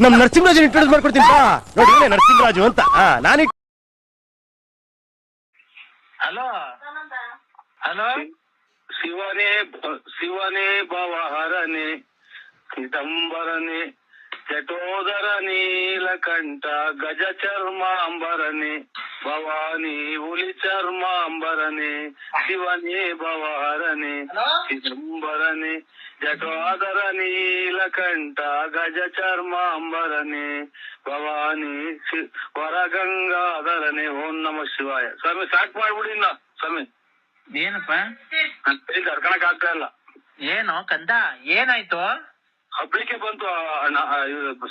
ನಮ್ ನರಸಿಂಹರಾಜನ್ ಇಂಟ್ರೊಡ್ಯೂಸ್ ಮಾಡ್ಕೊಡ್ತೀನಿ ಬಾ. ನೋಡಿ ನರಸಿಂಹರಾಜು ಅಂತ. ನಾನು ಹಲೋ ಹಲೋ. ಶಿವನೇ ಶಿವನೇ ಭವಹರನೆ ಚಿದಂಬರನೆ ಜಟೋದರ ನೀಲಕಂಠ ಗಜ ಚರ್ಮಾಂಬರನೆ ಭವಾನಿ ಹುಲಿ ಚರ್ಮಾಂಬರನೆ ಶಿವನೇ ಭವಹರನೆ ಚಿದಂಬರನೆ ಜಟೋದರ ನೀಲಕಂಠ ಗಜ ಚರ್ಮಾಂಬರನೆ ಭವಾನಿ ವರಗಂಗಾಧರನೆ. ಓಂ ನಮ ಶಿವಾಯ. ಸ್ವಾಮಿ ಸಾಕ್ ಮಾಡ್ಬಿಡಿ ಇನ್ನ ಸ್ವಾಮಿ. ಏನಪ್ಪ ಕರ್ಕಣಕ್ ಆಗ್ತಾ ಇಲ್ಲ. ಏನು ಕಂದ ಏನಾಯ್ತು? ಹಬ್ಳಿಕೆ ಬಂತು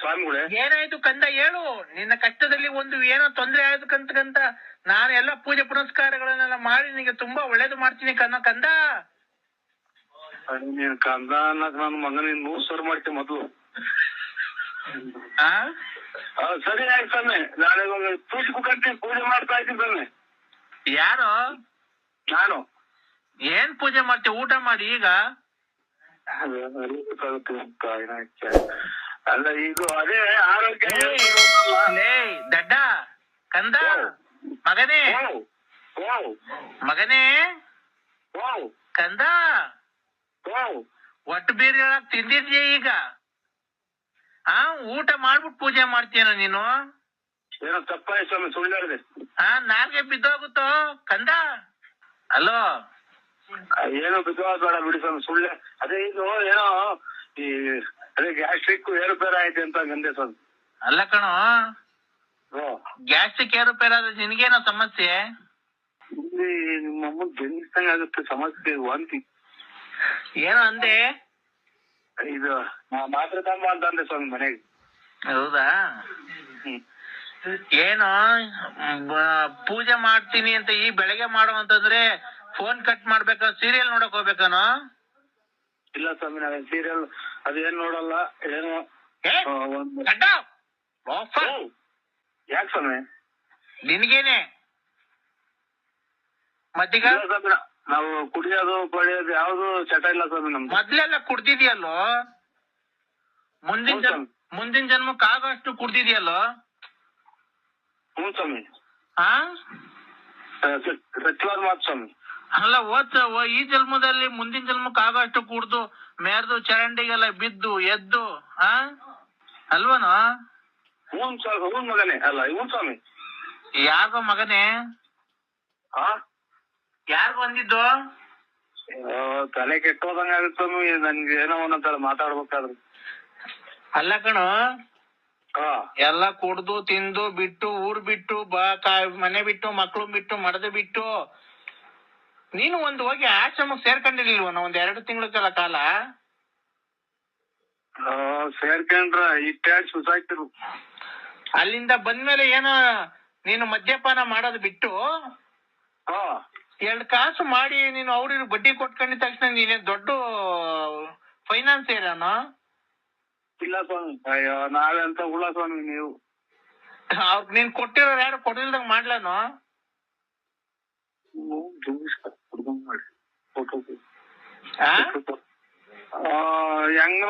ಸ್ವಾಮಿಗಳೇ. ಏನಾಯ್ತು ಕಂದ ಹೇಳು. ನಿನ್ನ ಕಷ್ಟದಲ್ಲಿ ಒಂದು ಏನೋ ತೊಂದರೆ ಆಯ್ತಕ್ಕಂತ ನಾನು ಎಲ್ಲ ಪೂಜೆ ಪುನಸ್ಕಾರಗಳನ್ನೆಲ್ಲ ಮಾಡಿ ನಿನಗೆ ತುಂಬಾ ಒಳ್ಳೇದು ಮಾಡ್ತೀನಿ ಕಂದ. ನೀನ್ ಕಂದ ಅನ್ನಕ್ ನನ್ ಮಗನಿನ್ 100 ಸಾವಿರ ಮಾಡ್ತೀನಿ ಮೊದ್ಲು. ಸರಿ ಆಯ್ತು ಸ್ವಾಮಿ. ನಾಳೆ ಪೂಜೆ ಕುಕ್ಕಂತೀನಿ, ಪೂಜೆ ಮಾಡ್ತಾ ಇದ್ದೀನಿ ಸ್ವಾಮಿ. ಯಾರು? ನಾನು. ಏನ್ ಪೂಜೆ ಮಾಡ್ತೀವಿ? ಊಟ ಮಾಡಿ ಈಗ. ಅಲ್ಲ ಈಗ ಅದೇ ಆರೋಗ್ಯ ದಡ್ಡ ಕಂದ ಮಗನೇ ಮಗನೇ ಕಂದ ಒಟ್ಟು ಬೀರ್ ತಿಂದಿದ್ಯಾ ಈಗ? ಊಟ ಮಾಡ್ಬಿಟ್ಟು ಪೂಜೆ ಮಾಡ್ತೀಯನ ನೀನು? ಏನೋ ತಪ್ಪಾಯ್ತು ಸ್ವಾಮಿ, ಸುಳ್ಳು ಹೇಳಿದೆ. ನಾಲ್ಗೆ ಬಿದ್ದೋಗುತ್ತೋ ಕಂದ. ಅಲೋ ಏನೋ ಬಿದ್ದೋದ್ ಬೇಡ ಬಿಡಿ ಸ್ವಾಮಿ, ಸುಳ್ಳೆ. ಅದೇ ಇದು ಏನೋ ಈ ಅದೇ ಗ್ಯಾಸ್ಟ್ರಿಕ್ ಏರುಪೇರ ಐತೆ ಅಂತ ಗಂದೆ ಸ್ವಾಮಿ. ಅಲ್ಲ ಕಣೋ, ಗ್ಯಾಸ್ಟ್ರಿಕ್ ಏರುಪೇರ ಆದ್ರೆ ನಿನ್ಗೇನೋ ಸಮಸ್ಯೆ? ಇಲ್ಲಿ ನಿಮ್ಮ ಅಮ್ಮ ಬೆನ್ನಿಸ್ತಂಗ ಆಗುತ್ತೆ ಸಮಸ್ಯೆ, ವಾಂತಿ. ಏನೋ ಅಂದೆ? ಇದು ಮಾತ್ರೆ ತಂಬ ಅಂತ ಅಂದೆ ಸ್ವಾಮಿ ಮನೆಗೆ. ಹೌದಾ? ಏನು ಪೂಜೆ ಮಾಡ್ತೀನಿ ಅಂತ ಈ ಬೆಳಗ್ಗೆ ಮಾಡೋ ಅಂತಂದ್ರೆ ಫೋನ್ ಕಟ್ ಮಾಡ್ಬೇಕ? ಸೀರಿಯಲ್ ನೋಡಕ್ ಹೋಗ್ಬೇಕಾನೋ? ಇಲ್ಲ ಸ್ವಾಮಿ, ನಾವೇನ್ ಸೀರಿಯಲ್ ಅದೇನ್ ನೋಡಲ್ಲ. ಏನೋ ಯಾಕೆ ಸ್ವಾಮಿ? ನಿನ್ಗೇನೆ ಮತ್ತೀಗ ನಾವು ಕುಡಿಯೋದು ಪಡೆಯೋದು ಯಾವ್ದು ಚಟ ಇಲ್ಲ ಸ್ವಾಮಿ ನಮ್ದು. ಮೊದ್ಲೆಲ್ಲ ಕುಡ್ದಿದ್ಯಲ್ಲೋ? ಮುಂದಿನ ಜನ್ಮಕ್ಕೆ ಆಗಷ್ಟು ಕುಡ್ದಿದ್ಯಲ್ಲೋ? ಹ್ಞೂ ಸ್ವಾಮಿ, ಹಾ ಸತ್ಯವಾದ ಮಾತು ಸ್ವಾಮಿ. ಅಲ್ಲ ಈ ಜನ್ಮದಲ್ಲಿ ಮುಂದಿನ ಜನ್ಮಕ್ಕೆ ಆಗಷ್ಟು ಕುಡ್ದು ಮೇರ್ದು ಚರಂಡಿಗೆಲ್ಲ ಬಿದ್ದು ಎದ್ದು ಅಲ್ವನೋ? ಹ್ಞೂ ಮಗನೇ. ಅಲ್ಲ ಹ್ಞೂ ಸ್ವಾಮಿ. ಯಾರಿಗೋ ಮಗನೇ? ಯಾರಿಗ ಬಂದಿದ್ದು? ತಲೆ ಕೆಟ್ಟೋದಂಗ ಆಗುತ್ತೆ ಸ್ವಾಮಿ ನನ್ಗೆ. ಏನೋ ಒಂದೊಂದ್ಸಲ ಮಾತಾಡ್ಬೇಕಾದ್ರೆ. ಅಲ್ಲ ಕಣೋ, ಎಲ್ಲ ಕುಡ್ದು ತಿಂದು ಬಿಟ್ಟು ಊರ್ ಬಿಟ್ಟು ಮನೆ ಬಿಟ್ಟು ಮಕ್ಳು ಬಿಟ್ಟು ಮಡದ ಬಿಟ್ಟು ನೀನು ಒಂದು ಹೋಗಿ ಆಶ್ರಮಕ್ಕೆ ಸೇರ್ಕೊಂಡಿರ್ಲಿಲ್ವನ ಒಂದ್ 2 ತಿಂಗಳ ಕಾಲ? ಸೇರ್ಕೊಂಡ್ರ ಇಟ್ಟೆ ಸುಸಾಯ್ತಿರು. ಅಲ್ಲಿಂದ ಬಂದ್ಮೇಲೆ ಏನೋ ನೀನು ಮದ್ಯಪಾನ ಮಾಡೋದು ಬಿಟ್ಟು 2 ಕಾಸು ಮಾಡಿ ನೀನು ಅವ್ರಿಗೆ ಬಡ್ಡಿ ಕೊಟ್ಕೊಂಡಿದ ತಕ್ಷಣ ನೀನೇ ದೊಡ್ಡ ಫೈನಾನ್ಸಿಯರನೋ? ಇಲ್ಲ ಸ್ವಾಮಿ, ಅಯ್ಯೋ ನಾವೆಂತ ಉಳ್ಳ ಸ್ವಾಮಿ ನೀವು. ಅವ್ರಿಗೆ ನೀನ್ ಕೊಟ್ಟಿರೋರು ಯಾರು ಕೊಡಿಲ್ದಂಗ ಮಾಡ್ಲಾನೋ? ಹೆಂಗ್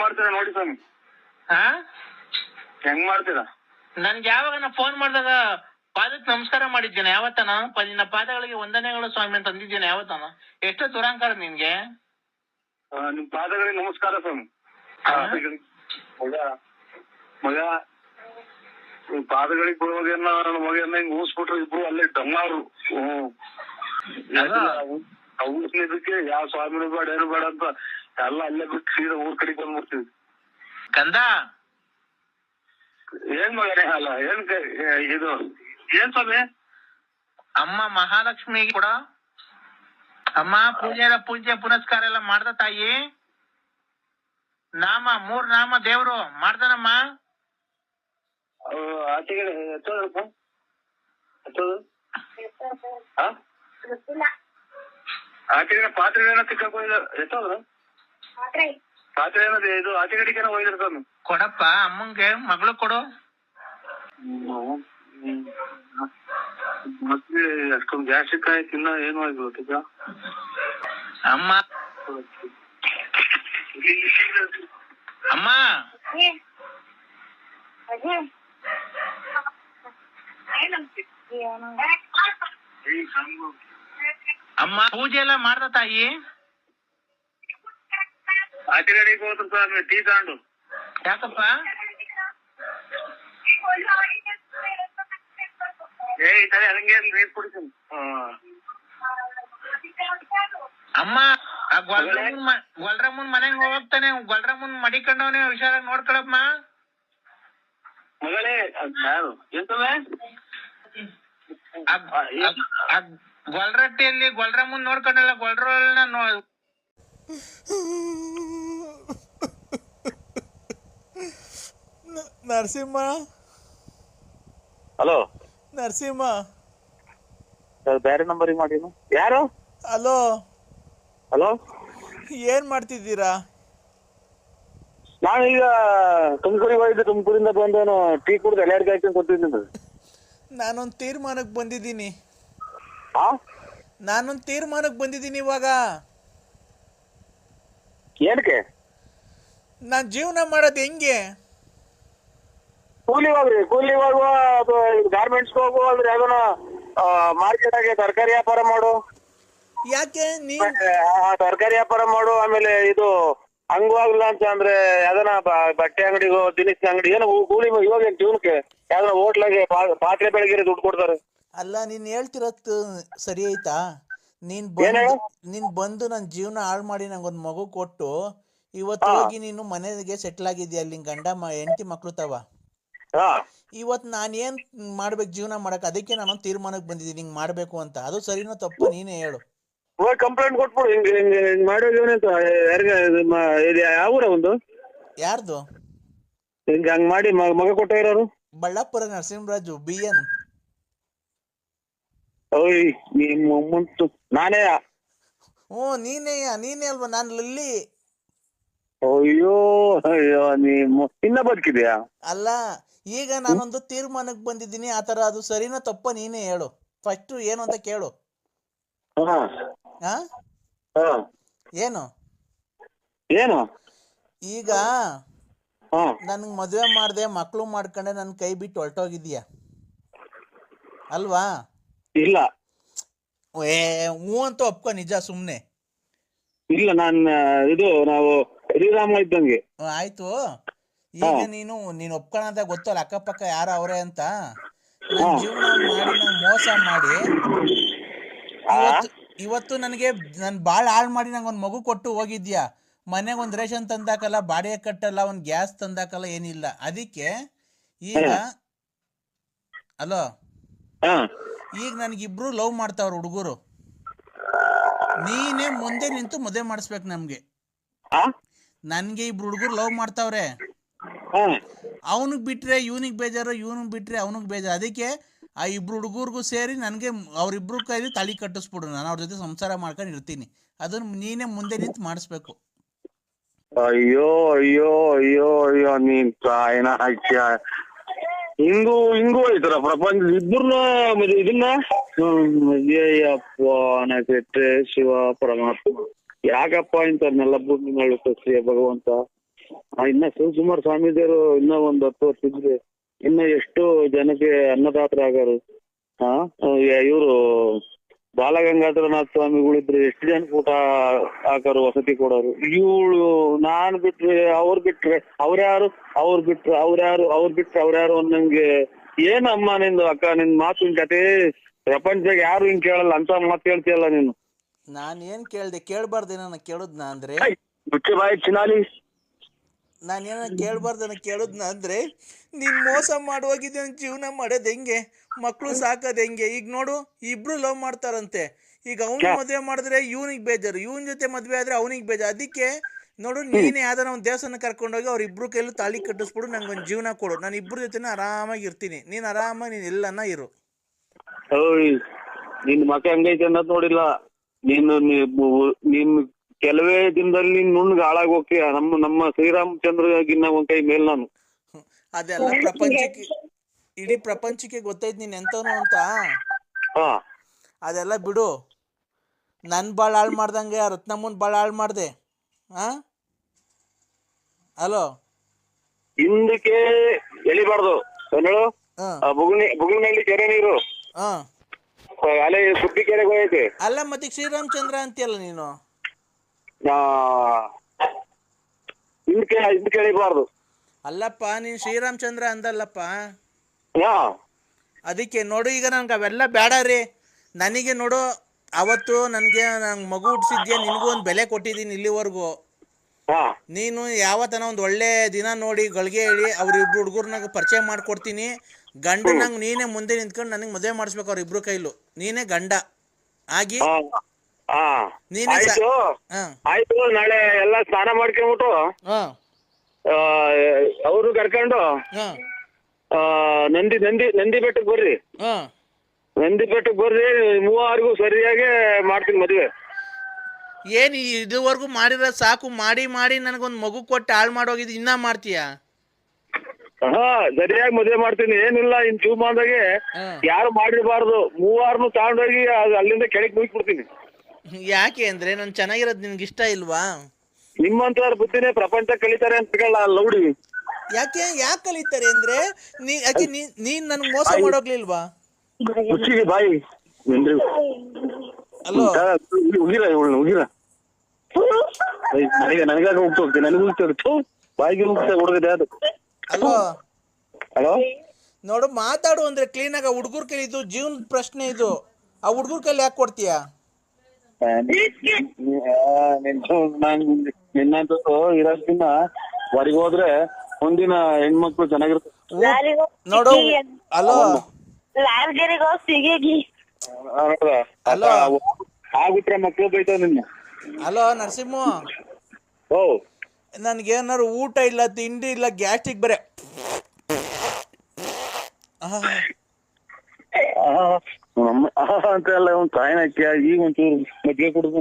ಮಾಡ್ತೀರಾ ನೋಡಿ ಸ್ವಾಮಿ. ಹೆಂಗ್ ಮಾಡ್ತೀರಾ? ನನ್ಗೆ ಯಾವಾಗ ಫೋನ್ ಮಾಡಿದಾಗ ಪಾದಕ್ಕೆ ನಮಸ್ಕಾರ ಮಾಡಿದ್ದೇನೆ ಯಾವತ್ತನ? ನಿನ್ನ ಪಾದಗಳಿಗೆ ವಂದನೆಗಳು ಸ್ವಾಮಿ ಅಂತ ಅಂದಿದ್ದೇನೆ ಯಾವತ್ತನ? ಎಷ್ಟೋ ದುರಂಕಾರ ನಿನ್ಗೆ. ನಿಮ್ ಪಾದಗಳಿಗೆ ನಮಸ್ಕಾರ ಸ್ವಾಮಿ. ಮಗ ಪಾದಗಳಿಗೆ ಬರುವಾಗೇನ ಮಗನ್ನ ಹಿಂಗ್ ಊಸ್ಬಿಟ್ರು ಇಬ್ರು ಅಲ್ಲೇ ಡಮ್ಮಾರು. ಊಸ್ನಿದ್ದಕ್ಕೆ ಯಾವ ಸ್ವಾಮಿನೂ ಬೇಡ ಏನು ಬೇಡ ಅಂತ ಎಲ್ಲ ಅಲ್ಲೇ ಬಿಟ್ಟು ಸೀದಾ ಊರ್ ಕಡೆಗೆ ಬಂದ್ಬಿಡ್ತೀವಿ. ಕಂದ ಏನ್ ಮಗನೇ? ಅಲ್ಲ ಏನ್ ಇದು ಏನ್ ಸ್ವಾಮಿ? ಅಮ್ಮ ಮಹಾಲಕ್ಷ್ಮಿ ಕೂಡ ಅಮ್ಮ ಪೂಜೆ ಪುನಸ್ಕಾರ ಎಲ್ಲ ಮಾಡ್ದ ತಾಯಿ. ನಾಮ 3 ನಾಮ ದೇವ್ರು ಮಾಡ್ದನಮ್ಮ. ಆಚೆಗೆ ಆಚೆಗಿನ ಪಾತ್ರೆ ಏನೋ ತಿಕ್ಕೋದ ಎತ್ತೋದ್ರ ಪಾತ್ರೆ ಏನದು ಇದು ಆಚೆ ಕಡೆಗೇನೋ ಹೋಗಿದ್ರ ಸ್ವಾಮಿ. ಕೊಡಪ್ಪ ಅಮ್ಮಂಗೆ ಮಗಳು ಕೊಡು. ಮತ್ತೆ ಅಷ್ಟೊಂದು ಗ್ಯಾಸ್ಟ್ರಿಕ್ ಆಯ್ತು, ಇನ್ನ ಏನು ಆಗಿಲ್ಲ ಅಮ್ಮ. ಅಮ್ಮ ಅಮ್ಮ ಪೂಜೆ ಎಲ್ಲ ಮಾಡ್ದ ತಾಯಿ? ಆಚರಣೆಗೆ ಹೋದ್ರು ಸ್ವಾಮಿ ಟೀ ತಗೊಂಡು. ಯಾಕಪ್ಪ? ಈ ತರ ಹಂಗೆ ನೀರ್ ಕುಡಿತೀನಿ. ಅಮ್ಮ ಆ ಗೊಲ್ರಮ್ಮನ್ ಮನೆಗ್ ಹೋಗ್ತಾನೆ, ಗೊಲ್ರಮ್ಮನ್ ಮಡಿಕೊಂಡವನೇ, ಹುಷಾರಾಗಿ ನೋಡ್ಕೊಳಪ್ಪ. ಮಗಳೇ ಯಾರು ಎಂತವೇ ಗೊಲ್ರಟ್ಟಿಯಲ್ಲಿ ಗೊಲ್ರಮ್ಮನ್ ನೋಡ್ಕೊಂಡಲ್ಲ, ಗೊಲ್ರನ್ನ ನರಸಿಂಹ. ಹಲೋ ನರಸಿಂಹ. ಬೇರೆ ನಂಬರಿಗೆ ಮಾಡಿನು. ಯಾರು? ಹಲೋ ಹಲೋ, ಏನ್ ಮಾಡ್ತಿದ್ದೀರಾ? ನಾನು ಈಗ ತುಮಕೂರಿಗೆ ಹೋಗಿದ್ದೆ. ತುಮಕೂರಿಂದ ಬಂದವನು ಟೀ ಕುಡ್ದು ಎಲ್ಲಾರ್ಗೆ ಹಾಕಿ ಕೊಟ್ಟಿದ್ದೀನಿ. ನಾನೊಂದು ತೀರ್ಮಾನಕ್ಕೆ ಬಂದಿದ್ದೀನಿ. ಆ ನಾನೊಂದು ತೀರ್ಮಾನಕ್ಕೆ ಬಂದಿದ್ದೀನಿ ಇವಾಗ. ಏನಕ್ಕೆ? ನಾನು ಜೀವನ ಮಾಡೋದು ಹೆಂಗೆ? ಕೂಲಿ ಹೋಗ್ರಿ, ಕೂಲಿ ಹೋಗುವ ಅಥವಾ ಗಾರ್ಮೆಂಟ್ಸ್ ಹೋಗುವ, ಅಂದ್ರೆ ಯಾವ್ದಾನ ಮಾರ್ಕೆಟ್ ಆಗಿ ತರಕಾರಿ ವ್ಯಾಪಾರ ಮಾಡು. ಯಾಕೆ ನೀನ್ ತರಕಾರಿ ವ್ಯಾಪಾರ ಮಾಡು. ಆಮೇಲೆ ಇದು ಹಂಗವಾಗ್ಲಿಲ್ಲ ಅಂತ ಅಂದ್ರೆ ಯಾವ್ದಾನ ಬಟ್ಟೆ ಅಂಗಡಿಗೋ, ದಿನಸಿ ಅಂಗಡಿ, ಏನೋ ಕೂಲಿ ಇವಾಗ ಜೀವನಕ್ಕೆ ಯಾವ್ದಾನ ಹೋಟ್ಲಾಗೆ ಪಾತ್ರೆ ಬೆಳಗ್ಗೆ ದುಡ್ಡು ಕೊಡ್ತಾರೆ. ಅಲ್ಲ, ನೀನ್ ಹೇಳ್ತಿರೋದು ಸರಿ ಆಯ್ತಾ? ನೀನ್ ಬಂದು ನನ್ನ ಜೀವನ ಹಾಳು ಮಾಡಿ ನಂಗೊಂದು ಮಗು ಕೊಟ್ಟು ಇವತ್ತು ಹೋಗಿ ನೀನು ಮನೆಗೆ ಸೆಟ್ಲ್ ಆಗಿದ್ಯಾ, ಅಲ್ಲಿ ಗಂಡ ಹೆಂಡತಿ ಮಕ್ಳು ತವ. ಇವತ್ತು ನಾನು ಏನ್ ಮಾಡ್ಬೇಕು ಜೀವನ ಮಾಡಕ್? ಅದಕ್ಕೆ ನಾನು ತೀರ್ಮಾನಕ್ಕೆ ಬಂದಿದ್ದೀನಿ ಹಿಂಗ್ ಮಾಡ್ಬೇಕು ಅಂತ. ಅದು ಸರಿನೋ ತಪ್ಪು ನೀನೇ ಹೇಳು. ಕಂಪ್ಲೇಂಟ್ ಕೊಟ್ಬಿಡು. ಹಿಂಗೆ ಹಿಂಗೆ ಮಾಡೋ ಜೀವನ ಅಂತ ಯಾರಿಗೆ? ಯಾವ ಊರ ಒಂದು? ಯಾರ್ದು? ಹಿಂಗೆ ಹಂಗ್ ಮಾಡಿ ಮಗ ಕೊಟ್ಟ ಇರೋರು? ಬಳ್ಳಾಪುರ ನರಸಿಂಹರಾಜು BN. ಓಯ್ ಮುಂತು ನಾನೇ? ನೀನೇ ಅಲ್ವಾ? ನಾನು ಲಲ್ಲಿ. ಅಯ್ಯೋ ಅಯ್ಯೋ, ಇನ್ನ ಬದುಕಿದ್ಯಾ? ಅಲ್ಲ, ಈಗ ನಾನೊಂದು ತೀರ್ಮಾನಕ್ಕೆ ಬಂದಿದ್ದೀನಿ. ಆತರ ಅದು ಸರಿನೋ ತಪ್ಪ ನೀನೇ ಹೇಳು. ಫಸ್ಟ್ ಏನು ಅಂತ ಕೇಳು. ಏನು ಏನು? ಈಗ ನನ್ಗೆ ಮದುವೆ ಮಾಡ್ದೆ, ಮಕ್ಳು ಮಾಡ್ಕೊಂಡೆ, ನನ್ ಕೈ ಬಿಟ್ಟು ಹೊರಟೋಗಿದ್ಯಾ ಅಲ್ವಾ? ಇಲ್ಲ. ಹ್ಞೂ ಅಂತ ಒಪ್ಕೊ. ನಿಜ ಸುಮ್ನೆ ಇಲ್ಲ. ಇದು ನಾವು ಶ್ರೀರಾಮ ಇದ್ದಂಗೆ. ಆಯ್ತು. ಈಗ ನೀನು ಒಪ್ಕೊಳ್ಳೋದ ಗೊತ್ತಲ್ಲ, ಅಕ್ಕಪಕ್ಕ ಯಾರ ಅವ್ರೆ ಅಂತ. ನನ್ ಜೀವನ ಮಾಡಿ ನಂಗೆ ಮೋಸ ಮಾಡಿ ಇವತ್ತು ನನಗೆ ನನ್ ಬಾಳ್ ಹಾಳು ಮಾಡಿ ನಂಗೊಂದ್ ಮಗು ಕೊಟ್ಟು ಹೋಗಿದ್ಯಾ. ಮನೆಗೆ ಒಂದ್ ರೇಷನ್ ತಂದಾಕಲ್ಲ, ಬಾಡಿಗೆ ಕಟ್ಟಲ್ಲ, ಒಂದ್ ಗ್ಯಾಸ್ ತಂದಾಕಲ್ಲ, ಏನಿಲ್ಲ. ಅದಕ್ಕೆ ಈಗ ಅಲೋ, ಈಗ ನನ್ಗಿಬ್ರು ಲವ್ ಮಾಡ್ತಾವ್ರ ಹುಡುಗರು. ನೀನೇ ಮುಂದೆ ನಿಂತು ಮದುವೆ ಮಾಡಿಸ್ಬೇಕು ನಮ್ಗೆ. ನನ್ಗೆ ಇಬ್ರು ಹುಡುಗರು ಲವ್ ಮಾಡ್ತಾವ್ರೆ. ಅವನಿಗೆ ಬಿಟ್ರೆ ಇವನಿಗೆ ಬೇಜಾರು, ಇವನಿಗೆ ಬಿಟ್ರೆ ಅವನಿಗೆ ಬೇಜಾರು. ಅದಕ್ಕೆ ಆ ಇಬ್ರು ಹುಡುಗರ್ಗೂ ಸೇರಿ ನನಗೆ ಅವ್ರಿಬ್ರು ಕೈಲಿ ತಾಳಿ ಕಟ್ಟಿಸ್ಬಿಡು. ನಾನು ಅವ್ರ ಜೊತೆ ಸಂಸಾರ ಮಾಡ್ಕೊಂಡು ಇರ್ತೀನಿ. ಅದನ್ನ ನೀನೇ ಮುಂದೆ ನಿಂತು ಮಾಡಿಸ್ಬೇಕು. ಅಯ್ಯೋ ಅಯ್ಯೋ ಅಯ್ಯೋ ಅಯ್ಯೋ, ನೀನ್ ಹಿಂಗೂ ಐತರ ಪ್ರಪಂಚ. ಇಬ್ಬರನ್ನ ಇದನ್ನ ಕೆಟ್ಟೆ ಶಿವ ಪರಮಾತ್ಮ, ಯಾಕಪ್ಪ ಇಂಥವ್ರನ್ನೆಲ್ಲ ಭೂಮಿ ಮೇಲೆ ಕಳ್ಸಿಯ ಭಗವಂತ. ಇನ್ನ ಶಿವಕುಮಾರ ಸ್ವಾಮೀಜಿಯವರು ಇನ್ನ ಒಂದ್ 10 ವರ್ಷ ಇದ್ರೆ ಇನ್ನ ಎಷ್ಟು ಜನಕ್ಕೆ ಅನ್ನದಾತರ ಆಗಾರು. ಇವರು ಬಾಲಗಂಗಾಧರನಾಥ ಸ್ವಾಮಿಗಳಿದ್ರೆ ಎಷ್ಟು ಜನಕ್ಕೆ ಊಟ ಹಾಕೋರು, ವಸತಿ ಕೊಡೋರು. ಇವಳು ನಾನ್ ಬಿಟ್ರೆ ಅವ್ರು ಬಿಟ್ರೆ ಅವ್ರ್ಯಾರು, ಅವ್ರು ಬಿಟ್ರೆ ಅವ್ರ್ಯಾರು ಅನ್ನಂಗೆ. ಏನಮ್ಮ ನಿಂದು ಅಕ್ಕ, ನಿನ್ ಮಾತಿನ ಕತೆ ಪ್ರಪಂಚದಾಗ ಯಾರು ಹಿಂಗ್ ಕೇಳಲ್ಲ ಅಂತ ಮಾತು ಹೇಳ್ತೀಯಲ್ಲ ನೀನು. ನಾನು ಏನ್ ಕೇಳ್ದೆ? ಕೇಳ್ಬಾರ್ದೇನ ಕೇಳುದ್ನ ಅಂದ್ರೆ? ಮುಚ್ಚೆ ಬಾಯಿ ಚಿನಾಲಿ. ನಾನೇನ ಕೇಳ್ಬಾರ್ದನ ಕೇಳುದ್ನ ಅಂದ್ರೆ? ನೀನ್ ಮೋಸ ಮಾಡುವಾಗಿದ್ದೆ. ಜೀವನ ಮಾಡೋದ್ ಹೆಂಗೆ? ಮಕ್ಳು ಸಾಕೋದ್ ಹೆಂಗೆ? ಈಗ ನೋಡು, ಇಬ್ರು ಲವ್ ಮಾಡ್ತಾರಂತೆ. ಈಗ ಅವ್ನ್ ಮದ್ವೆ ಮಾಡಿದ್ರೆ ಇವನಿಗೆ ಬೇಜಾರು, ಇವನ್ ಜೊತೆ ಮದ್ವೆ ಆದ್ರೆ ಅವನಿಗೆ ಬೇಜಾರು. ಅದಕ್ಕೆ ನೋಡು, ನೀನೇ ಯಾವ್ದಾರ ಒಂದ್ ದೇವಸ್ಥಾನ ಕರ್ಕೊಂಡೋಗಿ ಅವ್ರ ಇಬ್ರು ಕೈಲೂ ತಾಳಿ ಕಟ್ಟಿಸ್ಬಿಡು, ನಂಗೊಂದ್ ಜೀವನ ಕೊಡು. ನಾನು ಇಬ್ರು ಜೊತೆನ ಆರಾಮಾಗಿ ಇರ್ತೀನಿ. ನೀನ್ ಆರಾಮಾಗಿ ನೀನ್ ಎಲ್ಲನ ಇರು. ನಿನ್ ಮಕ ಹಂಗೈತೆ ಅನ್ನೋದ್ ನೋಡಿಲ್ಲ ನೀನ್ ಕೆಲವೇ ದಿನದಲ್ಲಿ ನೀನ್ ನುಣ್ಣಗೆ ಹಾಳಾಗಿ ಹೋಗ್ತೀಯ. ನಮ್ಮ ಶ್ರೀರಾಮಚಂದ್ರಗಿನ್ನ ಒಂದ್ ಕೈ ಮೇಲ್ ನಾನು. ಅದೆಲ್ಲ ಪ್ರಪಂಚಕ್ಕೆ, ಇಡೀ ಪ್ರಪಂಚಕ್ಕೆ ಗೊತ್ತೈತ್ ನೀನ್ ಎಂತವನು ಅಂತ. ಅದೆಲ್ಲ ಬಿಡು. ನನ್ ಬಾಳ್ ಹಾಳು ಮಾಡ್ದಂಗೆ ರತ್ನಮ್ಮನ್ ಬಾಳ್ ಹಾಳು ಮಾಡ್ದೆ. ಹಲೋ, ಹಿಂದಕ್ಕೆ ಎಲಿ ಎಳಿಬಾರ್ದು ಹೇಳು. ಹಾ ಬುಗುಳ್ನಳ್ಳಿ ಕೆರೆ ನೀರು ಹಾ ಅಲ್ಲೇ ಸುದ್ದಿ ಕೆರೆಗೆ ಹೋಗೈತೆ. ಅಲ್ಲ ಮತ್ತೆ ಶ್ರೀರಾಮಚಂದ್ರ ಅಂತೀಯಲ್ಲ ನೀನು. ಇದಕ್ಕೆ ಎಳಿಬಾರ್ದು. ಅಲ್ಲಪ್ಪ ನೀನ್ ಶ್ರೀರಾಮಚಂದ್ರ ಅಂದಲ್ಲಪ್ಪ. ಹಾ ಅದಕ್ಕೆ ನೋಡು, ಈಗ ನನ್ಗೆ ಅವೆಲ್ಲ ಬೇಡ ರೀ. ನನಗೆ ನೋಡು, ಅವತ್ತು ನನಗೆ ಮಗು ಹುಟ್ಟಿಸಿದ್ಯಾ, ನಿನಗೂ ಒಂದು ಬೆಲೆ ಕೊಟ್ಟಿದ್ದೀನಿ ಇಲ್ಲಿವರೆಗೂ. ಹಾ ನೀನು ಯಾವತ್ತನ ಒಂದು ಒಳ್ಳೆ ದಿನ ನೋಡಿ ಗಳಿಗೆ ಹೇಳಿ ಅವ್ರಿಬ್ರು ಹುಡುಗರ್ನಾಗ ಪರಿಚಯ ಮಾಡ್ಕೊಡ್ತೀನಿ. ಗಂಡನಂಗೆ ನೀನೇ ಮುಂದೆ ನಿಂತ್ಕೊಂಡು ನನಗೆ ಮದುವೆ ಮಾಡಿಸ್ಬೇಕು ಅವ್ರಿಬ್ರು ಕೈಲು. ನೀನೇ ಗಂಡ ಆಗಿ ನೀನೇ ಆಯ್ತು. ನಾಳೆ ಎಲ್ಲ ಸ್ನಾನ ಮಾಡ್ಕೊಂಡ್ಬಿಟ್ಟು ಅವರು ಕರ್ಕೊಂಡು ನಂದಿ ಬೆಟ್ಟಕ್ಕೆ ಬರ್ರಿ. ನಂದಿ ಬೆಟ್ಟಕ್ಕೆ ಬರ್ರಿ, ಮೂವರಿಗೂ ಸರಿಯಾಗಿ ಮಾಡ್ತೀನಿ ಮದುವೆ. ಏನು ಇದುವರೆಗೂ ಮಾಡಿರೋ ಸಾಕು, ಮಾಡಿ ಮಾಡಿ ನನಗೊಂದು ಮಗು ಕೊಟ್ಟು ಹಾಳು ಮಾಡೋಗಿದ್ದು ಇನ್ನ ಮಾಡ್ತೀಯಾ? ಸರಿಯಾಗಿ ಮದುವೆ ಮಾಡ್ತೀನಿ. ಏನಿಲ್ಲ, ಇನ್ ಜೀವಮಾನದಾಗೆ ಯಾರು ಮಾಡಿರಬಾರ್ದು. ಮೂವಾರನು ತಗೊಂಡೋಗಿ ಅಲ್ಲಿಂದ ಕೆಳಗೆ ಮುಗಿಸ್ಬಿಡ್ತೀನಿ. ಯಾಕೆ ಅಂದ್ರೆ ನಾನು ಚೆನ್ನಾಗಿರೋದು ನಿನ್ಗೆ ಇಷ್ಟ ಇಲ್ವಾ? ನಿಮ್ಮಂತವ್ರ ಬುದ್ಧಿನೇ ಪ್ರಪಂಚ ಕಲಿತಾರೆ ಅಂತ ಲೌಡಿ. ಯಾಕೆ ಕಲಿತಾರೆ ಅಂದ್ರೆ ನೀನ್ ನನ್ಗೆ ಮೋಸ ಮಾಡೋಗ್ಲಿಲ್ವಾ? ಬಾಯಿ ಅಲ್ಲೋ ಉಗಿರ ಉಗಿರ ನನಗಾಗ ಹೋಗ್ತೋಗ್ತೀನಿ, ನನಗೆ ಹೋಗ್ತೇವೆ ಬಾಯಿಗೆ ಹೋಗ್ತಾ ಹುಡುಗದೆ ಅದು. ಅಲ್ಲೋ ಹಲೋ ನೋಡು, ಮಾತಾಡು ಅಂದ್ರೆ ಕ್ಲೀನ್ ಆಗ. ಹುಡುಗರ ಕೈಲಿ ಇದು ಜೀವನದ ಪ್ರಶ್ನೆ ಇದು. ಆ ಹುಡುಗರ ಕೈಲಿ ಯಾಕೆ ಕೊಡ್ತೀಯಾ? ನಿನ್ನಂತ ಇರೋದ್ಕಿನ್ನ ಹೊರಗೆ ಹೋದ್ರೆ ಮುಂದಿನ ಹೆಣ್ಮಕ್ಳು ಚೆನ್ನಾಗಿರುತ್ತೆ ನೋಡು. ಅಲೋ ಅಲೋ ಆಗ್ಬಿಟ್ರೆ ಮಕ್ಳು ಬೈತಾವ ನಿನ್ನ. ಅಲೋ ನರಸಿಂಹ, ಓ ನನ್ಗೇನಾರು ಊಟ ಇಲ್ಲ, ತಿಂಡಿ ಇಲ್ಲ, ಗ್ಯಾಸ್ಟ್ರಿಕ್ ಬರೇ ಅಂತ ಎಲ್ಲ ಒಂದ್ ಕಾಯಿನ ಈಗ ಒಂಚೂರು ಮಜ್ಜಿಗೆ ಕುಡಿದು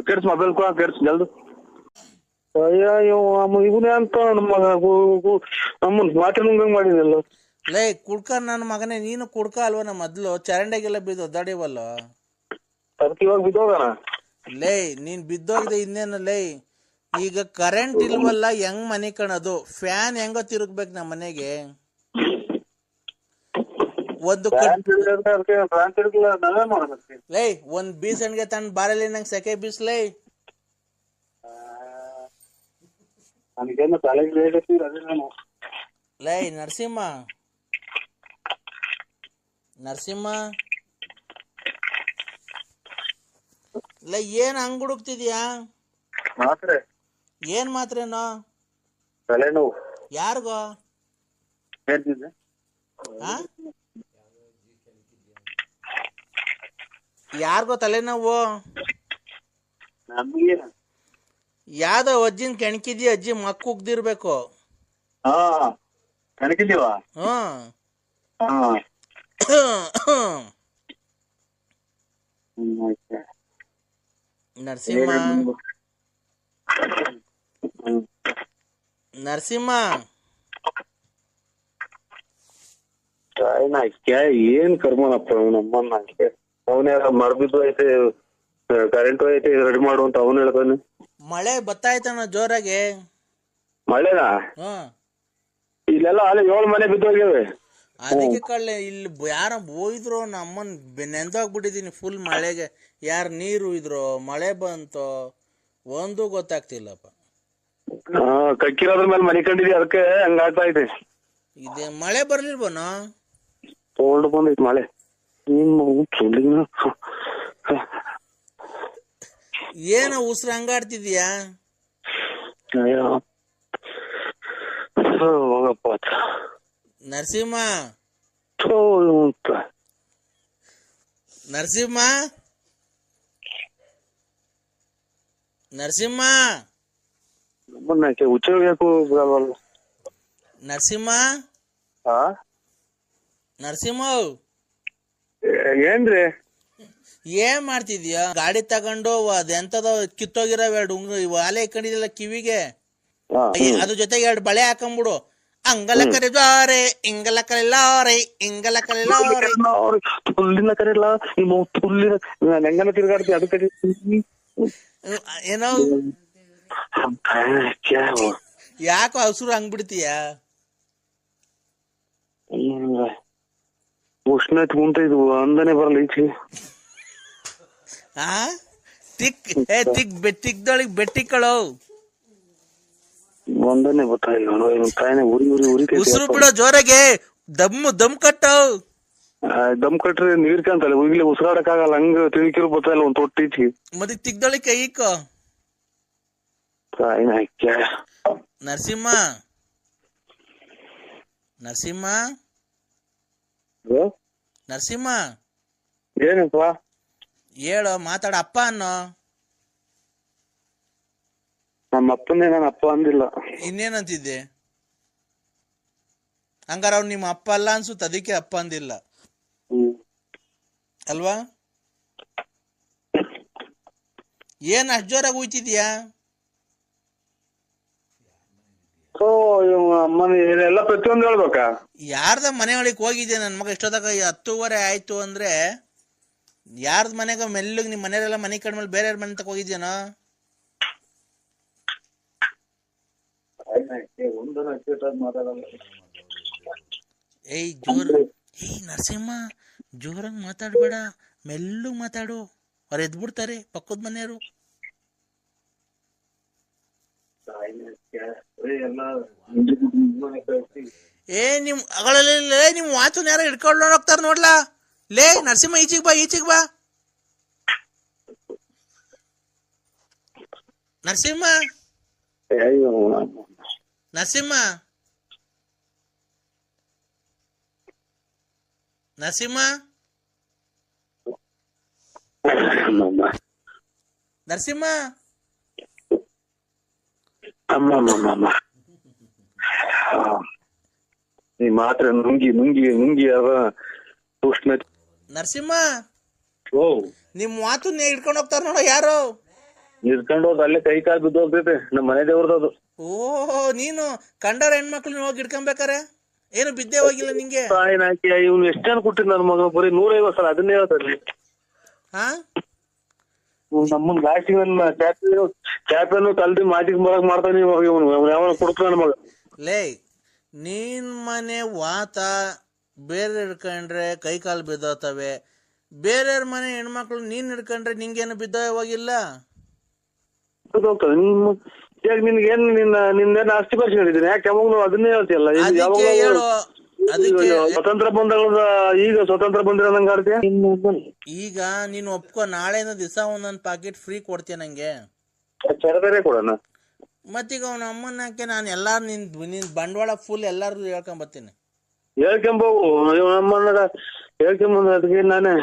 ಕೆಡ್ಸ್ ಮೊಬೈಲ್ ಕೆಡ್ಸ್ ಜಲ್ದು. ಅಯ್ಯೋ ಇವನೇ ಅಂತ ನಮ್ಮನ್ ಮಾತ್ರ ನುಂಗಂಗ್ ಮಾಡಿದಲ್ಲ. ಲೇ ಕುಡ್ಕ ನನ್ನ ಮಗನೇ, ನೀನು ಕುಡ್ಕ ಅಲ್ವ? ನಮ್ಮ ಮೊದ್ಲು ಚರಂಡಿಗೆಲ್ಲ ಬಿದ್ದು ಒದ್ದಾಡಿವಲ್ಲ. ಅದಕ್ಕೆ ಇವಾಗ ಬಿದ್ದೋಗೋಣ. ಲೇ ನೀನ್ ಬಿದ್ದೋಗಿದೆ ಇನ್ನೇನು ಲೇ. ಈಗ ಕರೆಂಟ್ ಇಲ್ವಲ್ಲ, ಹೆಂಗ್ ಮನೆ ಕಣದು? ಫ್ಯಾನ್ ಹೆಂಗೋ ತಿರುಗ್ಬೇಕು ನಮ್ಮ ಮನೆಗೆ. ಒಂದು ಲೇ ಒಂದ್ ಬೀಸಣ್ಗೆ ತನ್ನ ಬಾರಲ್ಲಿ ನಂಗೆ ಸೆಕೆ ಬೀಸ್ಲೇ. ಲೇ ನರಸಿಂಹ ಲೇ, ಏನ್ ಹಂಗ್ ಹುಡುಕ್ತಿದ್ಯಾ? ಏನ್ ಮಾತ್ರೇನೋ? ತಲೆನೋವು ಯಾರಿಗೋ? ಯಾರಿಗೋ ತಲೆನೋವು? ಯಾವ್ದೋ ಅಜ್ಜಿನ ಕೆಣಕಿದ್ಯ, ಅಜ್ಜಿ ಮಕ್ಕ ಉಗ್ದಿರ್ಬೇಕು. ಕಣಕಿದೀವ? ನರಸಿಂಹ ಏನ್ ಕರ್ಮನಪ್ಪ ನಮ್ಮನ್ನ. ಅವನೇ ಮರ್ಬಿದ್ದು ಐತೆ, ಕರೆಂಟ್ ಐತೆ, ರೆಡಿ ಮಾಡು ಅಂತ ಅವನು ಹೇಳ್ತಾನೆ. ಮಳೆ ಬತ್ತಾಯ್ತಣ್ಣ ಜೋರಾಗೆ. ಮಳೆನಾ? ಇಲ್ಲೆಲ್ಲ ಅಲ್ಲಿ 7 ಮನೆ ಬಿದ್ದೋಗ್ಯವೆ. ಅದಕ್ಕೆ ಕಳ್ಳೆ ಇಲ್ಲಿ ಯಾರ ಹೋಯ್ದ್ರು, ನಮ್ಮನ್ ನೆಂದೋಗ್ಬಿಟ್ಟಿದೀನಿ ಫುಲ್ ಮಳೆಗೆ. ಯಾರು ನೀರು ಇದ್ರು, ಮಳೆ ಬಂತೋ ಒಂದು ಗೊತ್ತಾಗ್ತಿಲ್ಲಪ್ಪ. ಕಕ್ಕಿರೋದ್ರ ಮೇಲೆ ಮನೆ ಕಂಡಿದ್ವಿ, ಅದಕ್ಕೆ ಹಂಗಾಗ್ತಾ ಇದೆ. ಇದೇ ಮಳೆ ಬರ್ಲಿಲ್ವನೋ? ತೋಲ್ಡ್ ಬಂದೈತಿ ಮಳೆ. ಏನ ಉಸ್ರ ಹಂಗಾಡ್ತಿದ್ಯಾ? ಹೋಗಪ್ಪ ನರಸಿಂಹ ನರಸಿಂಹ ಏನ್ರಿ ಏನ್ ಮಾಡ್ತಿದ್ಯಾ? ಗಾಡಿ ತಗೊಂಡು ಅದೆಂತದ ಕಿತ್ತೋಗಿರೋ 2 ವಾಲೆ ಇಟ್ಕೊಂಡಿದ್ಯಲ್ಲ ಕಿವಿಗೆ, ಅದ್ರ ಜೊತೆಗೆ 2 ಬಳೆ ಹಾಕೊಂಡ್ಬಿಡು. ಅಂಗಲ ಕರೆದಾರೆ ಇಂಗಲ ಕರೆಲಾರೆ ಇಂಗಲ ಕರೆಲಾರೆ ತುಲ್ಲಿನ ಕರೆಲ್ಲ ತುಲ್ಲಿನ ಹೆಂಗನ ತಿರ್ಗಾಡ್ತಿ ಅದಕ್ಕೆ ಏನೋ ಯಾಕೋ ಹಸುರು ಹಂಗ್ ಬಿಡ್ತೀಯ? ಉಷ್ಣತೆ ಕುಂತ ಇದು ಅಂದನೆ ಬರಲ್ಲ ಈಚೆ. ಆ ತಿಕ್ದೊಳಗ್ ಬೆಟ್ಟಿಕ್ಕಳು ಒಂದನೆ ಗೊತ್ತಾಯಿಲ್ಲ ತಾಯಿನ ಉರಿ ಉರಿ ಉರಿ ಉಸಿರು ಬಿಡೋ ಜೋರಾಗೆ ದಮ್ ಕಟ್ಟು ದಮ್ ಕಟ್ರೆ ನೀರ್ ಕಾಂತಲ್ಲ ಇಲ್ಲಿ ಉಸಿರಾಡಕ್ ಆಗಲ್ಲ ಹಂಗ ತಿಳ್ಕಿರು ಗೊತ್ತಾಯಿಲ್ಲ ಒಂದ್ ತೊಟ್ಟಿ ಈಚೆ. ಮತ್ತೆ ತಿಕ್ದೊಳಗ್ ಕೈ ಇಕ್ಕೋ. ತಾಯಿನ ನರಸಿಂಹ ಏನಪ್ಪ ಹೇಳೋ, ಮಾತಾಡ. ಅಪ್ಪ ಅನ್ನೋ. ನಮ್ಮ ಅಪ್ಪನೇ ನಾನು ಅಪ್ಪ ಅಂದಿಲ್ಲ. ಇನ್ನೇನಂತಿದ್ದೆ? ಹಂಗಾರ ಅವ್ನು ನಿಮ್ಮ ಅಪ್ಪ ಅಲ್ಲ ಅನ್ಸುತ್ತ, ಅದಕ್ಕೆ ಅಪ್ಪ ಅಂದಿಲ್ಲ ಅಲ್ವಾ? ಏನ್ ಅಷ್ಟ್ ಜೋರಾಗಿ ಹೋಯ್ತಿದ್ಯಾ? ಎಲ್ಲ ಪ್ರತಿಯೊಂದು ಹೇಳ್ಬೇಕಾ? ಯಾರ್ದ ಮನೆ ಒಳಗೆ ಹೋಗಿದ್ಯಾ ನನ್ ಮಗ? ಎಷ್ಟೊತ್ತಾಗ 10:30 ಆಯ್ತು ಅಂದ್ರೆ ಯಾರ್ದ ಮನೆಗ ಮೆಲ್ಲಗ್ ನಿಮ್ ಮನೆಯವರೆಲ್ಲ ಮನೆ ಕಡ್ಮೇಲೆ ಬೇರೆ ಮನೆ ತಕ ಹೋಗಿದ್ಯಾನೋ? ಏಯ್ ನರಸಿಂಹ, ಜೋರಾಗಿ ಮಾತಾಡ್ಬೇಡ, ಮೆಲ್ಲಗ್ ಮಾತಾಡು, ಅವ್ರು ಎದ್ಬಿಡ್ತಾರೆ ಪಕ್ಕದ ಮನೆಯವರು. ನಿಮ್ ವಾಚನ್ ಯಾರ ಹಿಡ್ಕೊಂಡು ಹೋಗ್ತಾರ ನೋಡ್ಲಾ. ಲೇ ನರಸಿಂಹ, ಈಚಿಗ್ ಬಾ ನರಸಿಂಹ. ಈ ಮಾತ್ರ ನುಂಗಿ ನರಸಿಂಹ, ನಿಮ್ ಮಾತನ್ನ ಹಿಡ್ಕೊಂಡು ಹೋಗ್ತಾರ ನೋಡ ಯಾರು? ಹಿಡ್ಕೊಂಡು ಹೋದ್ ಅಲ್ಲೇ ಕೈ ಕಾಲು ಬಿದ್ದು ಹೋಗ್ತೈತೆ. ನಮ್ಮ ಮನೆ ದೇವ್ರದದು. ಓಹೋ, ನೀನು ಕಂಡಾರ ಹೆಣ್ಮಕ್ಳು ಹೋಗಿ ಹಿಡ್ಕೊಂಬೇಕಾರೆ ಏನು ಬಿದ್ದೆ ಹೋಗಿಲ್ಲ ನಿಂಗೆ? ಇವ್ನು ಎಷ್ಟು ಜನ ಕೊಟ್ಟಿದ್ ನನ್ನ ಮಗ? ಬರೀ 150 ಸಲ ಅದನ್ನೇ ಹೇಳ್ತಾರ್ಲಿ. ನಮ್ಮನ್ ಲಾಸ್ಟಿಗೆ ನನ್ನ ಚಾಪೆನ್ನು ಕಲ್ದಿ ಮಾಟಿಗೆ ಬರಕ್ ಮಾಡ್ತಾನೆ ಇವನು. ಯಾವ ಕೊಡ್ತಾನ ನನ್ನ ಮಗ? ಲೇ, ನೀನ್ ಮನೆ ವಾತ ಬೇರೆ ಹಿಡ್ಕೊಂಡ್ರೆ ಕೈ ಕಾಲು ಬಿದ್ದೋತವೆ, ಬೇರೆಯವ್ರ ಮನೆ ಹೆಣ್ಮಕ್ಳು ನೀನ್ ಹಿಡ್ಕೊಂಡ್ರೆ ನಿಂಗೇನು ಬಿದ್ದ ಹೋಗಿಲ್ಲ? ನಿನ್ಗೇನ್ ನಿನ್ನೇನ್ ಆಸ್ತಿ ಬರ್ಸ್ಕೊಂಡಿದ್ದೀನಿ? ಯಾಕೆ ಯಾವಾಗ ಅದನ್ನೇ ಹೇಳ್ತಿಯಲ್ಲ? ಸ್ವತಂತ್ರ ಬಂದ ಈಗ ಸ್ವತಂತ್ರ ಬಂದಿರೋ ನಂಗೆ ಆಡ್ತೀಯ. ಈಗ ನೀನ್ ಒಪ್ಕೊ, ನಾಳೆನ ದಿವಸ ಒಂದೊಂದ್ ಪಾಕೆಟ್ ಫ್ರೀ ಕೊಡ್ತೀಯ ನಂಗೆ. ಚರದರೆ ಕೊಡೋಣ. ಮತ್ತೀಗ ಅವನ ಅಮ್ಮನ ಹಾಕಿ ನಾನು ಎಲ್ಲಾರು ನಿನ್ ಬಂಡವಾಳ ಫುಲ್ ಎಲ್ಲಾರು ಹೇಳ್ಕೊಂಬರ್ತೀನಿ. ಹೇಳ್ಕೊಂಬೋಗು, ನಮ್ಮನ್ನ ಹೇಳ್ಕೊಂಬಂದ ಅದಕ್ಕೆ ನಾನೇ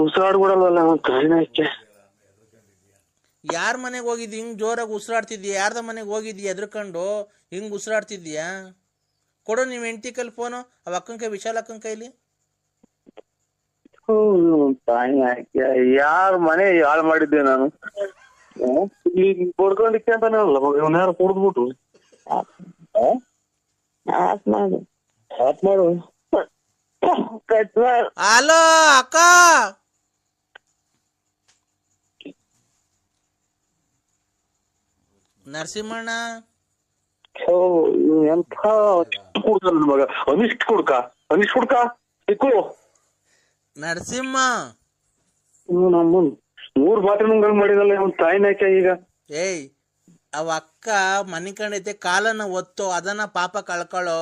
ಉಸಿರಾಡ್ಬಿಡಲ್ವಲ್ಲ ಕಾಯಿನಾಕೆ. ಯಾರ ಮನೆಗೆ ಹೋಗಿದ್ದಿ ಹಿಂಗ್ ಜೋರಾಗಿ ಉಸಿರಾಡ್ತಿದ್ಯಾ? ಯಾರ್ದ ಮನೆಗೆ ಹೋಗಿದ್ಯಾ ಎದ್ರಕೊಂಡು ಹಿಂಗ್ ಉಸಿರಾಡ್ತಿದ್ಯಾ? ಕೊಡು ನಿಮ್ ಹೆಂಡತಿ ಕೈಲಿ ಫೋನು, ಅವ ಅಕ್ಕನ ಕೈ, ವಿಶಾಲ ಅಕ್ಕನ ಕೈಲಿ. ಯಾರ ಮನೆ ಹಾಳು ಮಾಡಿದ್ದೆ ನಾನು? ಕೊಡ್ಕೊಂಡಿಕ್ಕೆ ಅಂತಾನೆ ಅಲ್ಲ ಮಗ, ಇವನ್ ಯಾರು ಕುಡ್ದ್ಬಿಟ್ಟು ಆಫ್ ಮಾಡು. ಹಲೋ ಅಕ್ಕ, ನರಸಿಂಹಣ್ಣ. ಎಂಥ ಕುಡ್ಕ ನನ್ ಮಗ. ಅನಿಷ್ಟ್ ಕುಡ್ಕ ಸಿಕ್ಕು ನರಸಿಂಹ. ನಮ್ಮನ್ 3 ಬಾತ್ರೂಮ್ಗಳು ಮಾಡಿದಲ್ಲ ಅವ್ನ ತಾಯಿನಾಕೆ ಈಗ. ಏಯ್, ಅವ ಅಕ್ಕ ಮನೆ ಕಂಡೈತೆ, ಕಾಲನ್ನ ಒತ್ತು, ಅದನ್ನ ಪಾಪ ಕಳ್ಕೊಳ್ಳೋ.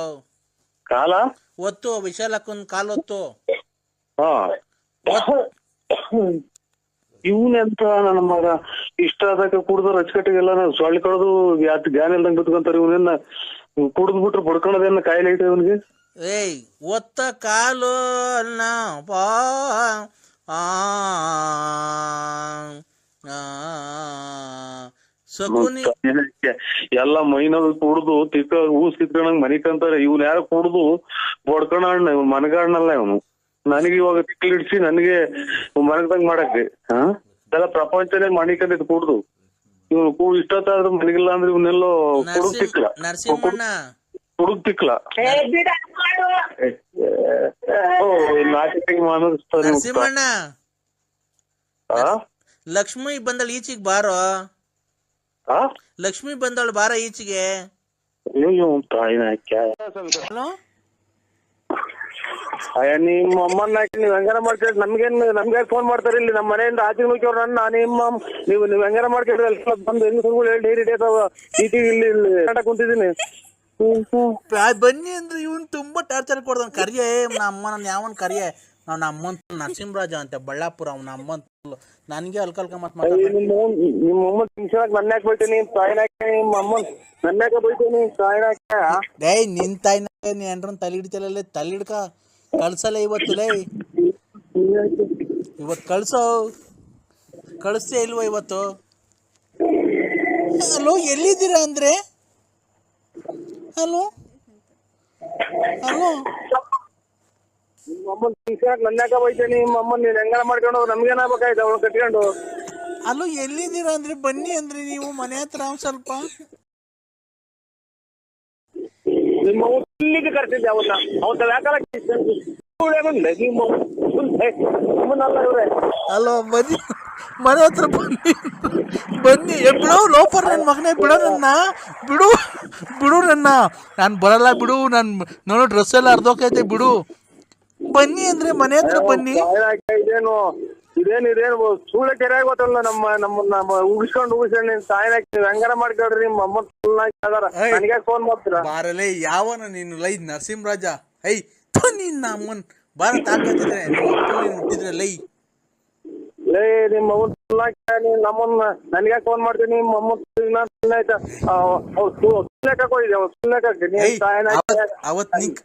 ಕಾಲ ಒತ್ತು, ವಿಶಾಲಕ್ಕನ್ ಕಾಲ್ ಒತ್ತು. ಇವನೆಂತ ನನ್ನ ಮಗ ಇಷ್ಟ ಆದಾಗ ಕುಡ್ದು ರಚಕಟ್ಟಿಗೆಲ್ಲ ಸೊಳ್ಳಿ ಕಡ್ದು ಜ್ಞಾನ ಇಲ್ದಂಗ್ ಬಿತ್ಕೊಂತಾರ. ಇವನೇನ ಕುಡ್ದು ಬಿಟ್ರು ಪಡ್ಕೊಳೋದೇನ ಕಾಯಿಲೆ ಐತೆ ಇವನಿಗೆ? ಏಯ್, ಒತ್ತ ಕಾಲು ಅನ್ನ ಎಲ್ಲ ಮೈನಾಗ ಕುಡ್ದು ಊಸ್ ಕಿತ್ಕೊಂಡಂಗ್ ಮನಿಕಂತಾರೆ. ಇವ್ನ ಯಾರು ಕುಡ್ದು ಬಡ್ಕೊಣ ಮನಗಾಡ್ನಲ್ಲ ಇವನು. ನನಗೆ ಇವಾಗ ತಿಕ್ಲಿಡ್ಸಿ ನನಗೆ ಮನಗದಂಗ್ ಮಾಡಕ್ಕೆ ಎಲ್ಲ ಪ್ರಪಂಚನೇ ಮಣಿಕಂದಿದ್ ಕುಡ್ದು. ಇವ್ನು ಇಷ್ಟೊತ್ತಾದ್ರೂ ಮನಗಿಲ್ಲ ಅಂದ್ರೆ ಇವನ್ನೆಲ್ಲೋ ಕುಡುಕ್ತಿಕ್ಲ ನರಸಿಂಹಣ್ಣ. ಲಕ್ಷ್ಮಿ ಬಂದಳ ಈಚೆಗೆ ಬಾರೋ. ಲಕ್ಷ್ಮಿ ಬಂದಳು ಬಾರ ಈಚೆಗೆ. ಹಲೋ ಅಯ್ಯ ನಿಮ್ಮ ಅಮ್ಮನ್ನ ನೀವ್ ಹೆಂಗಾರ ಮಾಡ್ಕೊಂಡ್ರಿ ನಮ್ಗೆ ಫೋನ್ ಮಾಡ್ತಾರೆ ಇಲ್ಲಿ ನಮ್ಮ ಮನೆಯಿಂದ ಆಚೆ ನುಗ್ಗಿಯವ್ರು ನನ್ನ ನಿಮ್ಮ ನೀವು ಹೆಂಗಾರ ಮಾಡ್ಕೊಂಡ್ರಿ ಅಲ್ಲಿ ಬಂದು ಹೆಂಗಸರುಗಳು ಹೇಳಿ ಡೈರಿ ಡೇಟ್ ಇಲ್ಲಿ ಕುಂತಿದ್ದೀನಿ. ಬನ್ನಿ ಅಂದ್ರೆ ಇವನು ತುಂಬ ಟಾರ್ಚರ್ ಕೊಡ್ತಾನೆ. ಕರಿಯೇ ನನ್ನ ಯಾವನ್ ಕರಿಯೇ ನಮ್ಮ ಅಮ್ಮನ್ ನರಸಿಂಹರಾಜ ಅಂತ ಬಳ್ಳಾಪುರ ಅವನ ಅಮ್ಮನ್ ನನಗೆ ಅಲ್ಕಲ್ಕ ನಿಮ್ಮ ಅಮ್ಮನ್ ತಿನ್ಸಕ್ ನನ್ನ ಯಾಕೆ ಬೈತೀನಿ ತಾಯಿನಾಕ ನಿಮ್ಮ ಅಮ್ಮನ್ ನನ್ನ ಯಾಕೆ ಬೈತೀನಿ ತಾಯಿನಾಕ ಏಯ್ ನಿನ್ ತಾಯಿನಾಕ ನೀ ಏನ್ರನ್ ತಲೆ ಹಿಡಿತಲ್ಲ ತಲೆ ಹಿಡ್ಕ ಕಳ್ಸಲ್ಲ ಇವತ್ತಲೇ ಇವತ್ತು ಕಳಿಸ್ತೇ ಇಲ್ವ ಇವತ್ತು? ಹಲೋ ಎಲ್ಲಿದ್ದೀರಾ ಅಂದ್ರೆ ಹಲೋ ನಿಮ್ಮ ಅಮ್ಮನ್ ತಿನ್ಸಕ್ ನನ್ನ ಯಾಕೆ ಬೈತೀನಿ ನಿಮ್ಮ ಅಮ್ಮನ್ ನೀನ್ ಹೆಂಗಾರ ಮಾಡ್ಕೊಂಡು ನಮ್ಗೇನಾಗಬೇಕಾಯ್ತು ಅವಳು ಕಟ್ಕೊಂಡು. ಅಲ್ಲೋ ಎಲ್ಲಿದ್ದೀರಾ ಅಂದ್ರೆ ಬನ್ನಿ ಅಂದ್ರೆ ನೀವು ಮನೆ ಹತ್ರ ಸ್ವಲ್ಪ ನಿಮ್ಮ ಇಲ್ಲಿಗೆ ಕರ್ತಿದ್ದೆ ಅವನ್ನ ಯಾಕಲ್ಲ ಅಲ್ಲೋ ಬನ್ನಿ ಮನೆ ಹತ್ರ ಬನ್ನಿ ಬಿಡು ಲೋಪರ್ ನನ್ನ ಮಗನೇ ಬಿಡು ನನ್ನ ನಾನು ಬರಲ್ಲ ಬಿಡು ನಾನು ಡ್ರೆಸ್ ಎಲ್ಲ ಅರ್ಧೋಕೈತೆ ಬಿಡು ಬನ್ನಿ ಅಂದ್ರೆ ಮನೆ ಹತ್ರ ಬನ್ನಿ. ಇದೇನು ಸುಳ್ಳೆ ಕೆರೆ ಗೊತ್ತಲ್ಲ ನಮ್ಮ ಉಗಿಸ್ಕೊಂಡು ತಾಯಿನ ಹೆಂಗಾರ ಮಾಡ್ಕೊಳ್ರಿ ನಿಮ್ಮ ಅಮ್ಮ ನನಗೆ ಫೋನ್ ಮಾಡ್ತೀರಾ ಬಾರಲೇ ಯಾವನ ನೀನು ಲೈ ನರಸಿಂಹರಾಜ ಐ ನಿನ್ನ ಅಮ್ಮನ್ ಬಾರ ತಾಕತ್ತಿದ್ರೆ ಹುಟ್ಟಿದ್ರೆ ಲೈ ಲೇ ನಿಮ್ಮ ನಮ್ಮನ್ನ ನನಗೆ ಫೋನ್ ಮಾಡ್ತೀನಿ ನಿಮ್ಮ ಅಮ್ಮ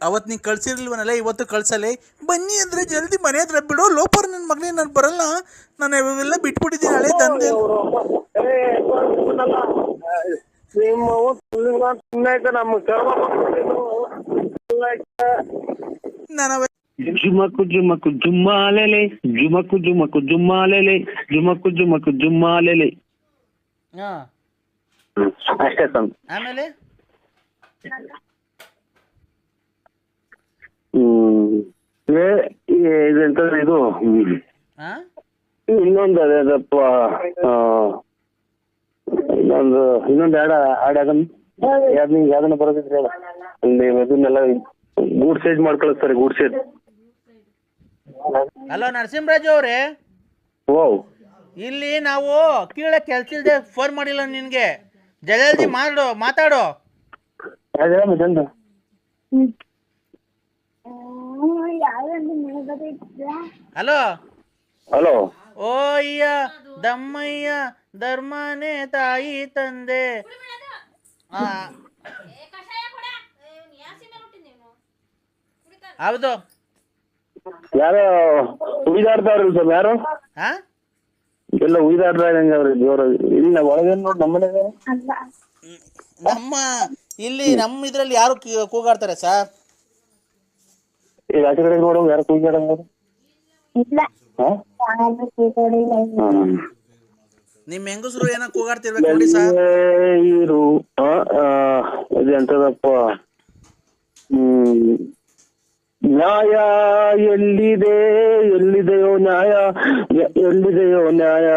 ಅವತ್ ನೀ ಕಳ್ಸಿರ್ಲಿಲ್ವನಲ್ಲ ಇವತ್ತು ಕಳ್ಸಲೇ ಬನ್ನಿ ಅಂದ್ರೆ ಜಲ್ದಿ ಮನೆ ಹತ್ರ ಬಿಡು ಲೋಪರ್ ನನ್ನ ಮಗನೇ ನಾನು ಬರಲ್ಲ ನಾನು ಇವೆಲ್ಲ ಬಿಟ್ಬಿಟ್ಟಿದ್ದೀನಿ ಹಳೆ ತಂದೆ ನಾನು ಜುಮಕು ಜುಮಕು ಜುಮ್ಮಾಲೆಲೆ ಜುಮಕು ಜುಮಕು ಜುಮ್ಮಾಲೆಲೆ ಜುಮಕು ಜುಮಕು ಜುಮ್ಮಾಲೆಲೆ ಅಷ್ಟೇ ಸರ್. ಆಮೇಲೆ ಇದೆಂತಂದ್ರೆ ಇದು ಇನ್ನೊಂದು ಅದೇದಪ್ಪ ಇನ್ನೊಂದು ಯಾವ್ದನ್ನ ಬರೋದಿದ್ರೆ ಇದನ್ನೆಲ್ಲ ಗೂಡ್ ಸೈಜ್ ಮಾಡ್ಕೊಳಸ್ತಾರೆ ಗೂಡ್ ಸೈಜ್. ಹಲೋ ನರಸಿಂಹರಾಜು ಅವ್ರೆ, ಓ ಇಲ್ಲಿ ನಾವು ಕೀಳೇ ಕೆಲ್ಸ ಇಲ್ದೆ ಫೋನ್ ಮಾಡಿಲ್ಲ ನಿನ್ಗೆ, ಜಲ್ದಿ ಮಾತಾಡು. ಹಲೋ ಹಲೋ ಓ ಅಯ್ಯ ದಮ್ಮಯ್ಯ ಧರ್ಮನೇ ತಾಯಿ ತಂದೆ. ಹೌದು ಯಾರೋ ಉಯ್ದಾಡ್ತಾವ್ರಿ ಸರ್, ಯಾರು ಎಲ್ಲ ಉಯ್ದಾಡ್ದಂಗ ಅವ್ರಿ ಜೋರ. ಇಲ್ಲ ಒಳಗೆ ನೋಡಿ ನಮ್ಮ ಇದ್ರಲ್ಲಿ ಯಾರು ಕೂಗಾಡ್ತಾರೆ ಸರ್? ಈಗ ಆಚೆ ಕಡೆ ನೋಡೋ ಯಾರು ಕೂಗಾಡಂಗ ನಿಮ್ ಹೆಂಗಸರು ಏನೋ ಕೂಗಾಡ್ತಿರ್ಬೇಕು ನೋಡಿ ಸರ್. ಇರು ಇದೆಂತದಪ್ಪ, ನ್ಯಾಯ ಎಲ್ಲಿದೆಯೋ ನ್ಯಾಯ, ಎಲ್ಲಿದೆಯೋ ನ್ಯಾಯ,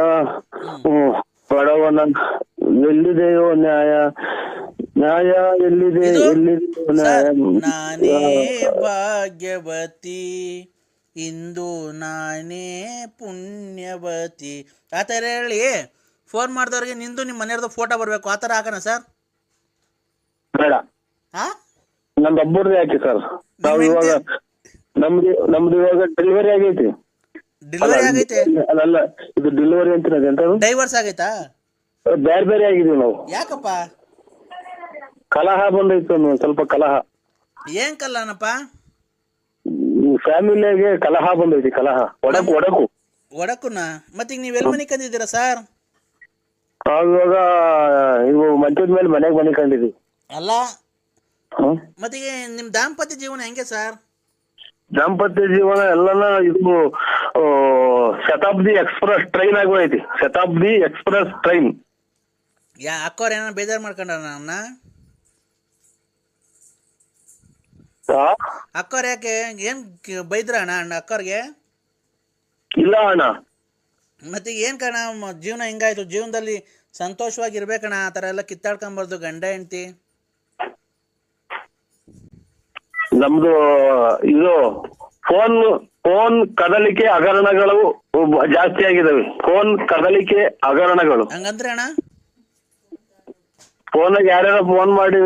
ಬಡವನ ಎಲ್ಲಿದೆಯೋ ನ್ಯಾಯ, ನ್ಯಾಯ ಎಲ್ಲಿದೆಯೋ ನ್ಯಾಯ. ನಾನೇ ಭಾಗ್ಯವತಿ ಇಂದು ನಾನೇ ಪುಣ್ಯವತಿ ಆ ಥರ ಹೇಳಿ ಫೋನ್ ಮಾಡಿದವ್ರಿಗೆ ನಿಂದು ನಿಮ್ಮ ಮನೆಯವ್ರದ್ದು ಫೋಟೋ ಬರಬೇಕು, ಆ ಥರ ಹಾಕೋಣ ಸರ್? ಬೇಡ, ನಮ್ದು ಒಬ್ಬರದೇ ಹಾಕಿ ಸರ್. ನಾವು ಇವಾಗ ನಮ್ದು ಇವಾಗ ಡೆಲಿವರಿ ಆಗೈತಿ. ಡೆಲಿವರಿ ಆಗೈತೆ? ಅಲ್ಲ, ಇದು ಡೆಲಿವರಿ ಅಂತೀರ ಎಂತ ಡೈವರ್ಸ್ ಆಗೈತಾ? ಬೇರೆ ಆಗಿದೀವಿ ನಾವು. ಯಾಕಪ್ಪ? ಕಲಹ ಬಂದೈತು, ಸ್ವಲ್ಪ ಕಲಹ. ಏನ್ ಕಲಹನಪ್ಪ? ಫ್ಯಾಮಿಲಿಯಾಗೆ ಕಲಹ ಬಂದೈತಿ, ಕಲಹ, ಒಡಕುನ. ಮತ್ತೆ ಈಗ ನೀವ್ ಎಲ್ಲಿ ಮನೆ ಕಂದಿದ್ದೀರಾ ಸರ್? ಇವಾಗ ಇವು ಮಂಚದ ಮೇಲೆ ಮನೆಗೆ ಮನೆ ಕಂಡಿದ್ವಿ. ಅಲ್ಲ ಮತ್ತೆ ನಿಮ್ ದಾಂಪತ್ಯ ಜೀವನ ಹೆಂಗೆ ಸರ್? ದಾಂಪತ್ಯ ಜೀವನ ಎಲ್ಲನ ಇದು ಶತಾಬ್ದಿ ಎಕ್ಸ್ಪ್ರೆಸ್ ಟ್ರೈನ್ ಆಗೋಯ್ತಿ. Shatabdi express train. ಅಕ್ಕವ್ರ ಏನ ಬೇಜಾರ್ ಮಾಡ್ಕೊಂಡ್ರ ನನ್ನ? ಅಕ್ಕವ್ರ ಯಾಕೆ ಏನ್ ಬೈದ್ರ ಅಣ್ಣ ಅಕ್ಕವ್ರಿಗೆ? ಇಲ್ಲ ಅಣ್ಣ. ಮತ್ತೆ ಏನ್ ಕಣ ಜೀವನ ಹಿಂಗಾಯ್ತು? ಜೀವನದಲ್ಲಿ ಸಂತೋಷವಾಗಿರ್ಬೇಕಣ್ಣ, ಆ ಥರ ಎಲ್ಲ ಕಿತ್ತಾಡ್ಕೊಂಬಾರ್ದು ಗಂಡ ಹೆಂಡತಿ. ನಮ್ದು ಇದು ಫೋನ್ ಕದಲಿಕೆ ಹಗರಣಗಳು ಜಾಸ್ತಿ ಆಗಿದಾವೆ. ಫೋನ್ ಕದಲಿಕೆ ಹಗರಣಗಳು. ಹಂಗಂದ್ರೆ ಅಣ್ಣ ಫೋನಾಗ ಯಾರ್ಯಾರ ಫೋನ್ ಮಾಡಿ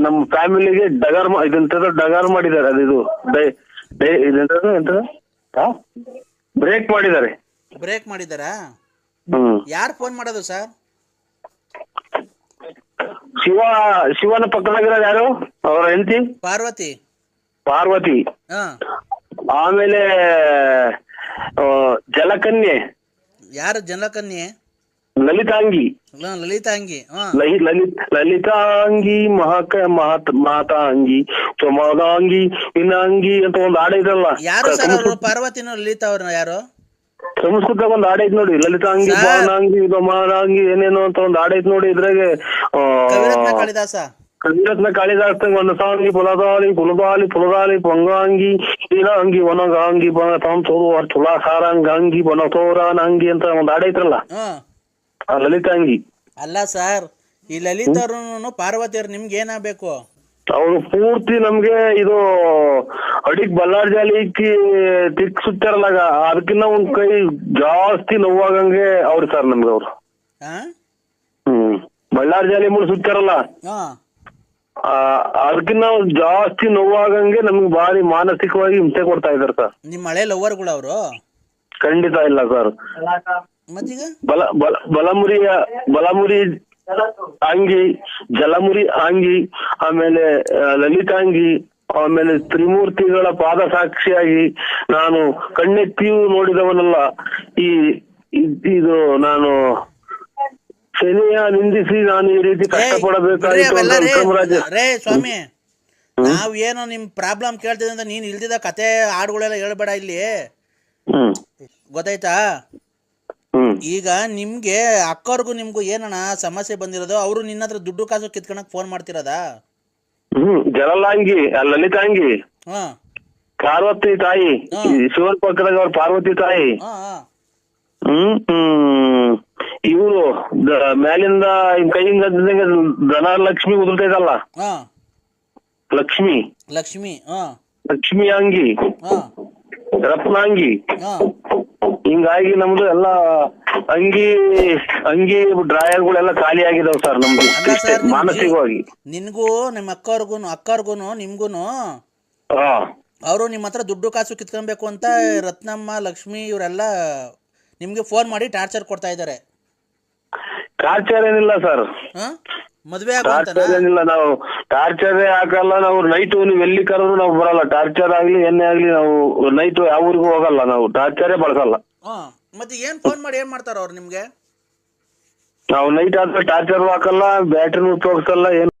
ನಮ್ಮ ಫ್ಯಾಮಿಲಿಗೆ ಡಗಾರ್ ಮಾಡಿದ್ದಾರೆ. ಅದು ಬ್ರೇಕ್ ಮಾಡಿದ್ದಾರೆ. ಬ್ರೇಕ್ ಮಾಡಿದಾರಾ? ಹ್ಮ್. ಯಾರು ಫೋನ್ ಮಾಡೋದು ಸರ್? ಶಿವನ ಪಕ್ಕದಾಗಿರೋದು ಯಾರು? ಅವರ ಹೆಂಡತಿ ಪಾರ್ವತಿ. ಹಾ. ಆಮೇಲೆ ಜಲಕನ್ಯೆ. ಯಾರು ಜಲಕನ್ಯೆ? ಲಲಿತಾಂಗಿ. ಲಲಿತಾಂಗಿ ಮಾತಾಂಗಿ ಚೊಮಾದಾಂಗಿ ವಿನಾಂಗಿ ಅಂತ ಒಂದು ಹಾಡ ಇದಲ್ಲ. ಯಾರು ಸರ್ ಅವರು? ಪಾರ್ವತಿನ ಲಲಿತಾ ಅವ್ರನ್ನ ಯಾರು? ಸಂಸ್ಕೃತದಾಗ ಒಂದು ಹಾಡ ಐತ್ ನೋಡಿ, ಲಲಿತಾಂಗಿ ಬಾನಾಂಗಿ ಮಾನಾಂಗಿ ಏನೇನೋ ಅಂತ ಒಂದು ಹಾಡ ಐತ್ ನೋಡಿ. ಇದ್ರಾಗೆ ಕವಿರತ್ನ ಕಾಳಿದಾಸ ಒಂದು ಸಾಂಗಿ ಪುಲದಾಲಿ ಪೊಂಗಾಂಗಿ ನೀಲಾಂಗಿ ಒಣಗಾಂಗಿ ತುಲಾ ಸಾರಂಗಾಂಗಿ ಬನತೋರಾನಂಗಿ ಅಂತ ಒಂದು ಹಾಡ ಐತ್ರಲ್ಲ, ಲಲಿತಾಂಗಿ. ಅಲ್ಲ ಸರ್, ಈ ಲಲಿತಾ ಅವ್ರು ಪಾರ್ವತಿ ಅವ್ರು ನಿಮ್ಗೆ ಏನಾಗಬೇಕು? ಅವ್ರು ಪೂರ್ತಿ ನಮ್ಗೆ ಇದು ಅಡಿಗ್ ಬಲ್ಲಾರ್ ಜಾಲಿ ತಿಕ್ಸುತ್ತಾರಲ್ಲ, ಅದಕ್ಕಿನ್ನ ಒಂದ್ ಕೈ ಜಾಸ್ತಿ ನೋವಾಗಂಗೆ ಅವ್ರು ಸರ್ ನಮ್ಗೆ ಅವ್ರು. ಬಳ್ಳಾರ್ ಜಾಲಿ ಮುಳ್ಸುತ್ತಾರಲ್ಲ, ಅದಕ್ಕಿನ್ನ ಜಾಸ್ತಿ ನೋವಾಗಂಗೆ ನಮ್ಗೆ ಭಾರಿ ಮಾನಸಿಕವಾಗಿ ಹಿಂಸೆ ಕೊಡ್ತಾ ಇದಾರೆ ಸರ್. ನಿಮ್ ಹಳೆ ಲವರ್ಗಳು ಅವರು? ಖಂಡಿತ ಇಲ್ಲ ಸರ್. ಮತ್ತೀಗ ಬಲಮುರಿ ಅಂಗಿ, ಜಲಮುರಿ ಅಂಗಿ, ಆಮೇಲೆ ಲಲಿತಾಂಗಿ, ಆಮೇಲೆ ತ್ರಿಮೂರ್ತಿಗಳ ಪಾದ ಸಾಕ್ಷಿಯಾಗಿ ನಾನು ಕಣ್ಣೆತ್ತಿಯೂ ನೋಡಿದವನಲ್ಲ. ಇದು ನಾನು ಶನಿಯ ನಿಂದಿಸಿ ನಾನು ಈ ರೀತಿ ಕಷ್ಟಪಡಬೇಕಾಗಿತ್ತು. ರೇ ಸ್ವಾಮಿ, ನಾವೇನೋ ನಿಮ್ ಪ್ರಾಬ್ಲಮ್ ಕೇಳ್ತಿದ್ದೆ ಅಂತ ನೀನ್ ಇಲ್ದಿದ ಕತೆ ಹಾಡುಗಳೆಲ್ಲ ಹೇಳ್ಬೇಡ ಇಲ್ಲಿ, ಗೊತ್ತಾಯ್ತಾ? ಈಗ ನಿಮ್ಗೆ ಅಕ್ಕವ್ರಿಗೂ ನಿಮ್ಗೂ ಏನಣ್ಣ ಸಮಸ್ಯೆ ಬಂದಿರೋದು? ಅವರು ನಿನ್ನ ಹತ್ರ ದುಡ್ಡು ಕಾಸು ಕಿತ್ಕೊಳಕ್ ಫೋನ್ ಮಾಡ್ತಿರೋದಾ? ಜಲಲಾಂಗಿ, ಲಲಿತಾಂಗಿ, ಪಾರ್ವತಿ ತಾಯಿ, ಶಿವನ್ ಪಕ್ಕದಾಗ ಅವ್ರ ಪಾರ್ವತಿ ತಾಯಿ. ಇವರು ಮ್ಯಾಲಿಂದ ಕೈಯಿಂದ ಧನಲಕ್ಷ್ಮಿ ಉದುರ್ತೈತಲ್ಲ, ಲಕ್ಷ್ಮಿ ಅಂಗಿ, ರತ್ನಾಂಗಿ. ಹಿಂಗಾಗಿ ನಮ್ದು ಎಲ್ಲಾ ಅಂಗಿ ಡ್ರಾಯರ್ಗಳೆಲ್ಲ ಖಾಲಿ ಆಗಿದಾವ್ ಸರ್ ನಮ್ದು ಮಾನಸಿಕವಾಗಿ. ನಿನ್ಗೂ ನಿಮ್ಮ ಅಕ್ಕವ್ರಿಗೂನು ನಿಮ್ಗೂನು ಅವರು ನಿಮ್ಮ ಹತ್ರ ದುಡ್ಡು ಕಾಸು ಕಿತ್ಕೊಬೇಕು ಅಂತ ರತ್ನಮ್ಮ, ಲಕ್ಷ್ಮಿ ಇವರೆಲ್ಲ ನಿಮ್ಗೆ ಫೋನ್ ಮಾಡಿ ಟಾರ್ಚರ್ ಕೊಡ್ತಾ ಇದಾರೆ. ಟಾರ್ಚರ್ ಏನಿಲ್ಲ ಸರ್, ಮದ್ವೆ ಏನಿಲ್ಲ. ನಾವು ಟಾರ್ಚರ್ ಹಾಕಲ್ಲ. ನಾವು ನೈಟು ನೀವು ಎಲ್ಲಿ ಕರೆದ್ರು ನಾವು ಬರಲ್ಲ. ಟಾರ್ಚರ್ ಆಗ್ಲಿ ಎಣ್ಣೆ ಆಗ್ಲಿ ನಾವು ನೈಟು ಯಾವ ಊರಿಗೂ ಹೋಗಲ್ಲ. ನಾವು ಟಾರ್ಚರೇ ಬಳಸಲ್ಲ. ಮತ್ತೆ ಏನ್ ಫೋನ್ ಮಾಡಿ ಏನ್ ಮಾಡ್ತಾರ ಅವ್ರು ನಿಮ್ಗೆ? ನಾವು ನೈಟ್ ಆದ್ರೆ ಟಾರ್ಚರ್ ಹಾಕಲ್ಲ, ಬ್ಯಾಟ್ರಿನೂ ತೋರಿಸಲ್ಲ, ಏನು